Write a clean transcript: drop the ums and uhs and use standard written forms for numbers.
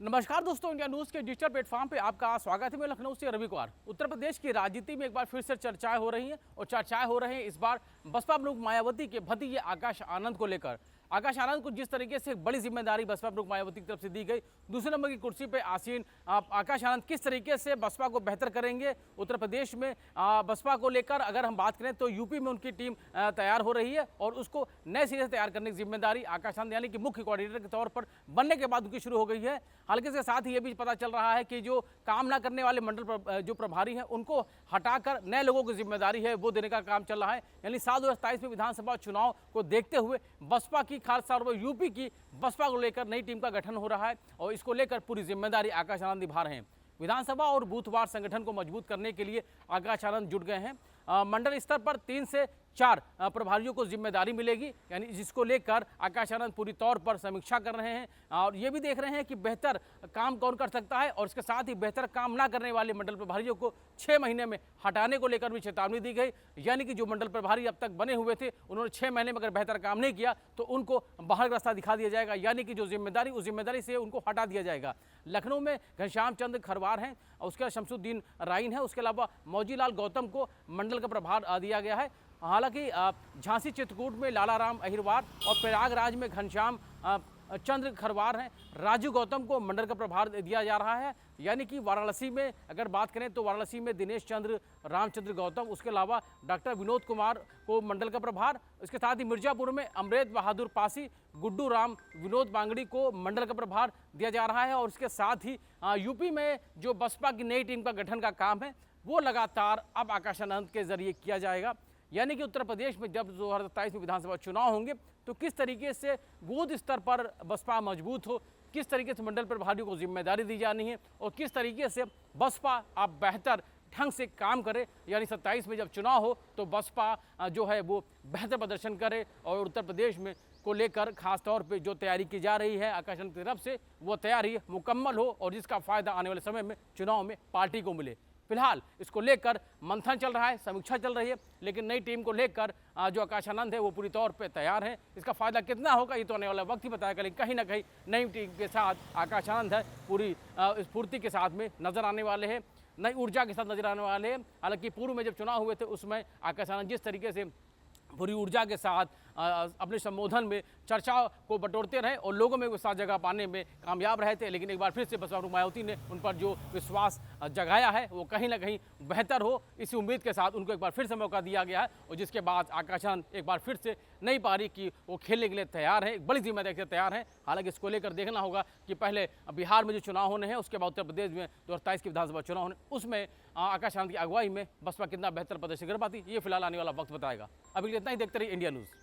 नमस्कार दोस्तों, India news के डिजिटल प्लेटफॉर्म पे आपका स्वागत है। मैं लखनऊ से रवि कुमार। उत्तर प्रदेश की राजनीति में एक बार फिर से चर्चाएं हो रही हैं और चर्चाएं हो रहे हैं इस बार बसपा प्रमुख मायावती के भतीजे आकाश आनंद को लेकर। आकाश आनंद को जिस तरीके से एक बड़ी जिम्मेदारी बसपा प्रमुख मायावती की तरफ से दी गई, दूसरे नंबर की कुर्सी पर आसीन आकाश आनंद किस तरीके से बसपा को बेहतर करेंगे उत्तर प्रदेश में बसपा को लेकर अगर हम बात करें तो यूपी में उनकी टीम तैयार हो रही है और उसको नए सिरे से तैयार करने की जिम्मेदारी आकाश आनंद यानी कि मुख्य कोऑर्डिनेटर के तौर पर बनने के बाद उनकी शुरू हो गई है। हालांकि इसके साथ ही ये भी पता चल रहा है कि जो काम ना करने वाले मंडल जो प्रभारी हैं उनको हटाकर नए लोगों की जिम्मेदारी है वो देने का काम चल रहा है। यानी 7/27 में विधानसभा चुनाव को देखते हुए बसपा की खासतौर पर यूपी की बसपा को लेकर नई टीम का गठन हो रहा है और इसको लेकर पूरी जिम्मेदारी आकाश आनंद निभा रहे हैं। विधानसभा और बूथवार संगठन को मजबूत करने के लिए आकाश आनंद जुट गए हैं। मंडल स्तर पर 3 से 4 प्रभारियों को जिम्मेदारी मिलेगी, यानी जिसको लेकर आकाश आनंद पूरी तौर पर समीक्षा कर रहे हैं और ये भी देख रहे हैं कि बेहतर काम कौन कर सकता है और इसके साथ ही बेहतर काम ना करने वाले मंडल प्रभारियों को 6 महीने में हटाने को लेकर भी चेतावनी दी गई। यानी कि जो मंडल प्रभारी अब तक बने हुए थे उन्होंने 6 महीने में अगर बेहतर काम नहीं किया तो उनको बाहर का रास्ता दिखा दिया जाएगा, यानी कि जो जिम्मेदारी उस जिम्मेदारी से उनको हटा दिया जाएगा। लखनऊ में घनश्याम चंद्र खरवार हैं, उसके बाद शमसुद्दीन राइन है, उसके अलावा मौजीलाल गौतम को मंडल का प्रभार दिया गया है। हालांकि झांसी चित्रकूट में लालाराम अहिरवार और प्रयागराज में घनश्याम चंद्र खरवार हैं। राजू गौतम को मंडल का प्रभार दिया जा रहा है। यानी कि वाराणसी में अगर बात करें तो वाराणसी में दिनेश चंद्र रामचंद्र गौतम, उसके अलावा डॉक्टर विनोद कुमार को मंडल का प्रभार, इसके साथ ही मिर्जापुर में अमृत बहादुर पासी, गुड्डू राम, विनोद बांगड़ी को मंडल का प्रभार दिया जा रहा है। और इसके साथ ही यूपी में जो बसपा की नई टीम का गठन का काम है वो लगातार अब आकाश आनंद के जरिए किया जाएगा। यानी कि उत्तर प्रदेश में जब 2027 में विधानसभा चुनाव होंगे तो किस तरीके से बूथ स्तर पर बसपा मजबूत हो, किस तरीके से मंडल प्रभारियों को जिम्मेदारी दी जानी है और किस तरीके से बसपा अब बेहतर ढंग से काम करे, यानी 27 में जब चुनाव हो तो बसपा जो है वो बेहतर प्रदर्शन करे और उत्तर प्रदेश में को लेकर खास तौर पे जो तैयारी की जा रही है आकाश आनंद की तरफ से वो तैयारी मुकम्मल हो और जिसका फायदा आने वाले समय में चुनाव में पार्टी को मिले। फिलहाल इसको लेकर मंथन चल रहा है, समीक्षा चल रही है, लेकिन नई टीम को लेकर जो आकाश आनंद है वो पूरी तौर पे तैयार है। इसका फायदा कितना होगा ये तो आने वाला वक्त ही बताएगा, लेकिन कहीं ना कहीं नई टीम के साथ आकाश आनंद है पूरी स्फूर्ति के साथ में नजर आने वाले हैं, नई ऊर्जा के साथ नजर आने वाले हैं। हालांकि पूर्व में जब चुनाव हुए थे उसमें आकाश आनंद जिस तरीके से पूरी ऊर्जा के साथ अपने संबोधन में चर्चा को बटोरते रहे और लोगों में वो साथ जगह पाने में कामयाब रहे थे, लेकिन एक बार फिर से बसपा प्रमुख मायावती ने उन पर जो विश्वास जगाया है वो कहीं ना कहीं बेहतर हो, इसी उम्मीद के साथ उनको एक बार फिर से मौका दिया गया है और जिसके बाद आकाश आनंद एक बार फिर से नई पारी की वो खेलने के लिए तैयार है, एक बड़ी जिम्मेदारी से तैयार है। हालांकि इसको लेकर देखना होगा कि पहले बिहार में जो चुनाव होने हैं उसके बाद उत्तर प्रदेश में 2027 की विधानसभा चुनाव होने, उसमें आकाश आनंद की अगुवाई में बसपा कितना बेहतर प्रदर्शन कर पाती, ये फिलहाल आने वाला वक्त बताएगा। अभी इतना ही देखते रहिए इंडिया न्यूज़।